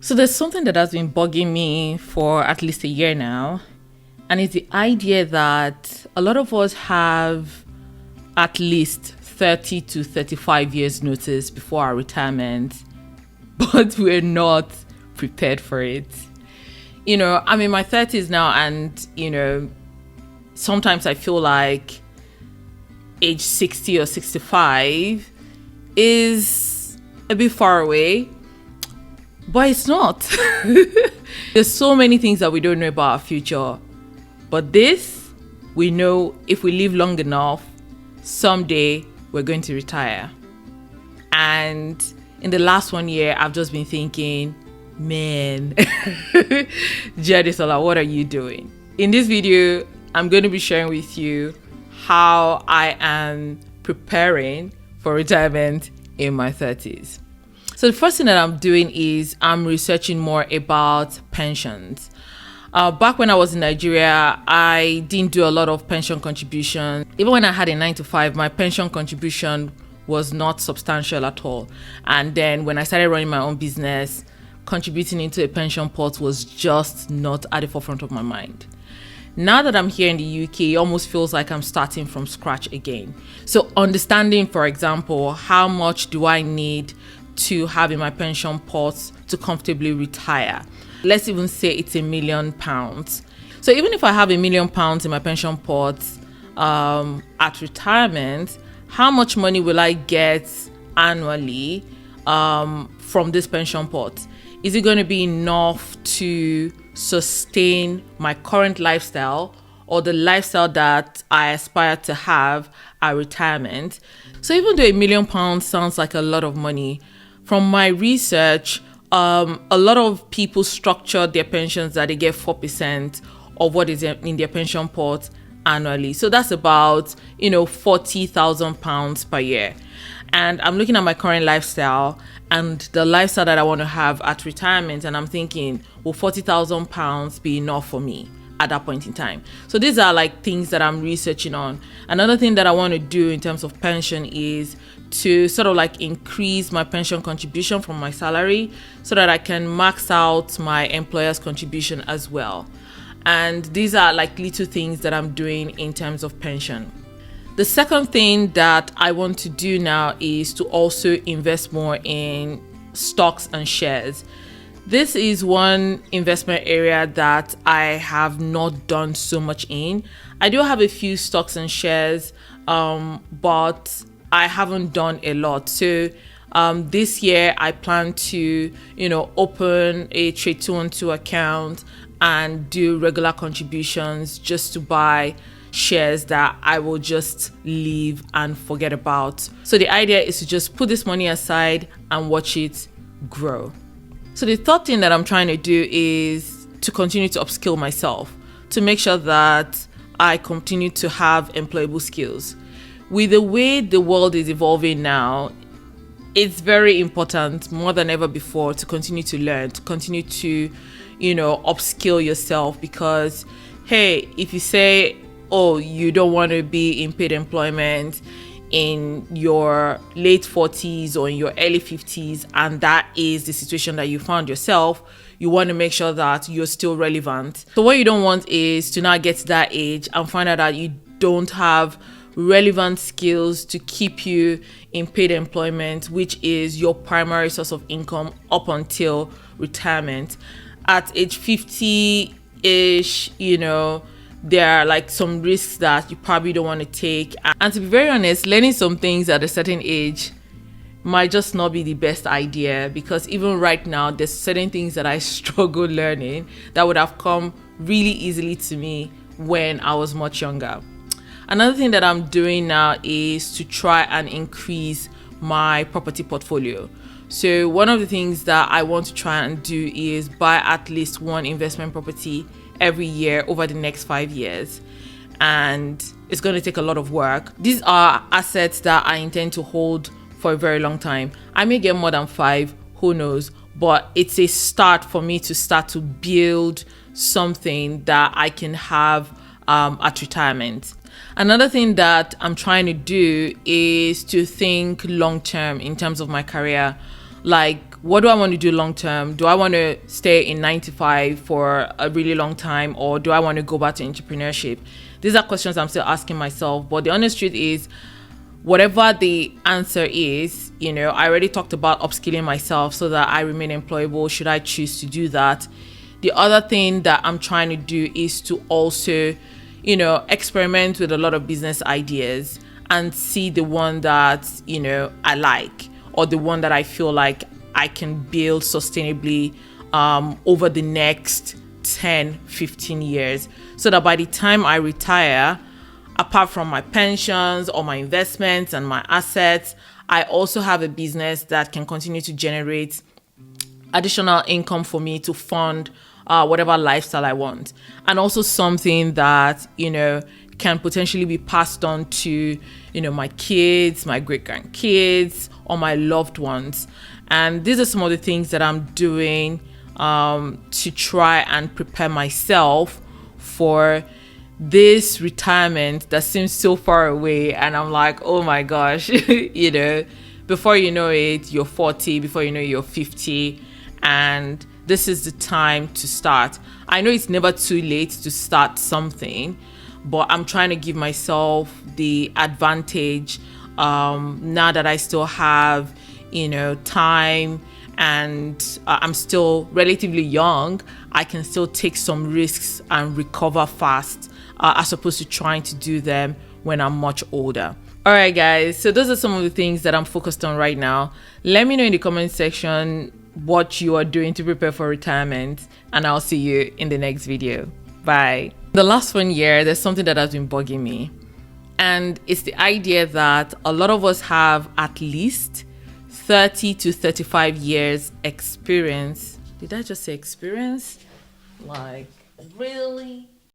So there's something that has been bugging me for at least a year now, and it's the idea that a lot of us have at least 30 to 35 years notice before our retirement, but we're not prepared for it. I'm in my 30s now, and sometimes I feel like age 60 or 65 is a bit far away, but it's not. There's so many things that we don't know about our future, but this, we know if we live long enough, someday we're going to retire. And in the last 1 year, I've just been thinking, man, Jadisola, what are you doing? In this video, I'm going to be sharing with you how I am preparing for retirement in my 30s. So the first thing that I'm doing is I'm researching more about pensions. Back when I was in Nigeria, I didn't do a lot of pension contribution. Even when I had a 9 to 5, my pension contribution was not substantial at all. And then when I started running my own business, contributing into a pension pot was just not at the forefront of my mind. Now that I'm here in the UK, it almost feels like I'm starting from scratch again. So understanding, for example, how much do I need to have in my pension pot to comfortably retire? Let's even say it's £1 million. So even if I have £1 million in my pension pot at retirement, how much money will I get annually from this pension pot? Is it going to be enough to sustain my current lifestyle or the lifestyle that I aspire to have at retirement? So even though £1 million sounds like a lot of money, from my research, a lot of people structure their pensions that they get 4% of what is in their pension pot annually. So that's about, £40,000 per year. And I'm looking at my current lifestyle and the lifestyle that I want to have at retirement, and I'm thinking, will £40,000 be enough for me at that point in time? So these are like things that I'm researching on. Another thing that I want to do in terms of pension is to sort of like increase my pension contribution from my salary so that I can max out my employer's contribution as well. And these are like little things that I'm doing in terms of pension. The second thing that I want to do now is to also invest more in stocks and shares. This is one investment area that I have not done so much in. I do have a few stocks and shares, but I haven't done a lot. So this year I plan to, open a Trade 212 account and do regular contributions just to buy shares that I will just leave and forget about. So the idea is to just put this money aside and watch it grow. So the third thing that I'm trying to do is to continue to upskill myself to make sure that I continue to have employable skills. With the way the world is evolving now, it's very important more than ever before to continue to learn, to continue to, upskill yourself, because, hey, if you say, oh, you don't want to be in paid employment in your late 40s or in your early 50s, and that is the situation that you found yourself, you want to make sure that you're still relevant. So what you don't want is to not get to that age and find out that you don't have relevant skills to keep you in paid employment, which is your primary source of income up until retirement. At age 50-ish, there are like some risks that you probably don't want to take. And to be very honest, learning some things at a certain age might just not be the best idea, because even right now, there's certain things that I struggle learning that would have come really easily to me when I was much younger. Another thing that I'm doing now is to try and increase my property portfolio. So one of the things that I want to try and do is buy at least one investment property every year over the next 5 years. And it's going to take a lot of work. These are assets that I intend to hold for a very long time. I may get more than 5, who knows? But it's a start for me to start to build something that I can have at retirement. Another thing that I'm trying to do is to think long term in terms of my career. Like, What do I want to do long term? Do I want to stay in 9 to 5 for a really long time, or do I want to go back to entrepreneurship? These are questions I'm still asking myself. But the honest truth is, whatever the answer is, I already talked about upskilling myself so that I remain employable should I choose to do that. The other thing that I'm trying to do is to also, experiment with a lot of business ideas and see the one that, I like, or the one that I feel like I can build sustainably over the next 10, 15 years. So that by the time I retire, apart from my pensions or my investments and my assets, I also have a business that can continue to generate additional income for me to fund whatever lifestyle I want. And also something that, can potentially be passed on to, my kids, my great grandkids, or my loved ones. And these are some of the things that I'm doing to try and prepare myself for this retirement that seems so far away. And I'm like, oh my gosh, before you know it, you're 40, before you know it, you're 50. And this is the time to start. I know it's never too late to start something, but I'm trying to give myself the advantage now that I still have, time, and I'm still relatively young. I can still take some risks and recover fast, as opposed to trying to do them when I'm much older. All right, guys. So those are some of the things that I'm focused on right now. Let me know in the comment section what you are doing to prepare for retirement, and I'll see you in the next video. Bye. The last 1 year, there's something that has been bugging me, and it's the idea that a lot of us have at least 30 to 35 years experience. Did I just say experience? Like, really?